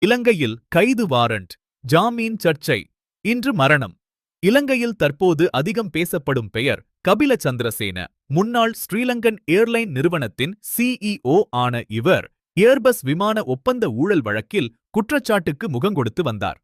இலங்கையில் கைது வாரண்ட், ஜாமீன் சர்ச்சை, இன்று மரணம். இலங்கையில் தற்போது அதிகம் பேசப்படும் பெயர் கபில சந்திரசேன. முன்னாள் ஸ்ரீலங்கன் ஏர்லைன் நிறுவனத்தின் சிஇஓ ஆன இவர் ஏர்பஸ் விமான ஒப்பந்த ஊழல் வழக்கில் குற்றச்சாட்டுக்கு முகங்கொடுத்து வந்தார்.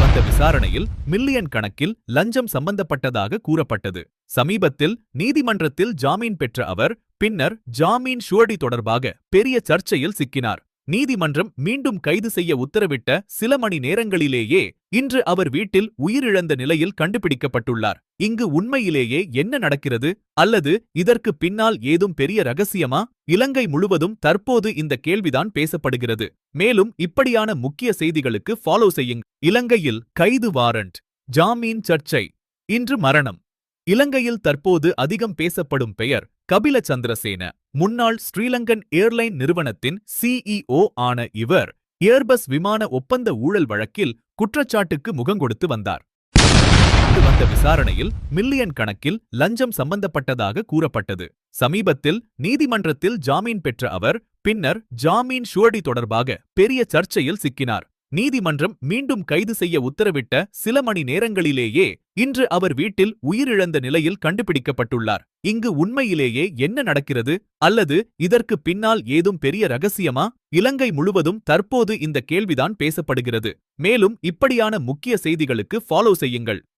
வந்த விசாரணையில் மில்லியன் கணக்கில் லஞ்சம் சம்பந்தப்பட்டதாக கூறப்பட்டது. சமீபத்தில் நீதிமன்றத்தில் ஜாமீன் பெற்ற அவர் பின்னர் ஜாமீன் ஷுவர்டி தொடர்பாக பெரிய சர்ச்சையில் சிக்கினார். நீதிமன்றம் மீண்டும் கைது செய்ய உத்தரவிட்ட சில மணி நேரங்களிலேயே இன்று அவர் வீட்டில் உயிரிழந்த நிலையில் கண்டுபிடிக்கப்பட்டுள்ளார். இங்கு உண்மையிலேயே என்ன நடக்கிறது, அல்லது இதற்கு பின்னால் ஏதும் பெரிய ரகசியமா? இலங்கை முழுவதும் தற்போது இந்த கேள்விதான் பேசப்படுகிறது. மேலும் இப்படியான முக்கிய செய்திகளுக்கு ஃபாலோ செய்யுங்க. இலங்கையில் கைது வாரண்ட், ஜாமீன் சர்ச்சை, இன்று மரணம். இலங்கையில் தற்போது அதிகம் பேசப்படும் பெயர் கபில சந்திரசேன. முன்னாள் ஸ்ரீலங்கன் ஏர்லைன் நிறுவனத்தின் சிஇஓ ஆன இவர் ஏர்பஸ் விமான ஒப்பந்த ஊழல் வழக்கில் குற்றச்சாட்டுக்கு முகங்கொடுத்து வந்தார். வந்த விசாரணையில் மில்லியன் கணக்கில் லஞ்சம் சம்பந்தப்பட்டதாக கூறப்பட்டது. சமீபத்தில் நீதிமன்றத்தில் ஜாமீன் பெற்ற அவர் பின்னர் ஜாமீன் ஷுவர்டி தொடர்பாக பெரிய சர்ச்சையில் சிக்கினார். நீதிமன்றம் மீண்டும் கைது செய்ய உத்தரவிட்ட சில மணி நேரங்களிலேயே இன்று அவர் வீட்டில் உயிரிழந்த நிலையில் கண்டுபிடிக்கப்பட்டுள்ளார். இங்கு உண்மையிலேயே என்ன நடக்கிறது, அல்லது இதற்கு பின்னால் ஏதும் பெரிய ரகசியமா? இலங்கை முழுவதும் தற்போது இந்த கேள்விதான் பேசப்படுகிறது. மேலும் இப்படியான முக்கிய செய்திகளுக்கு ஃபாலோ செய்யுங்கள்.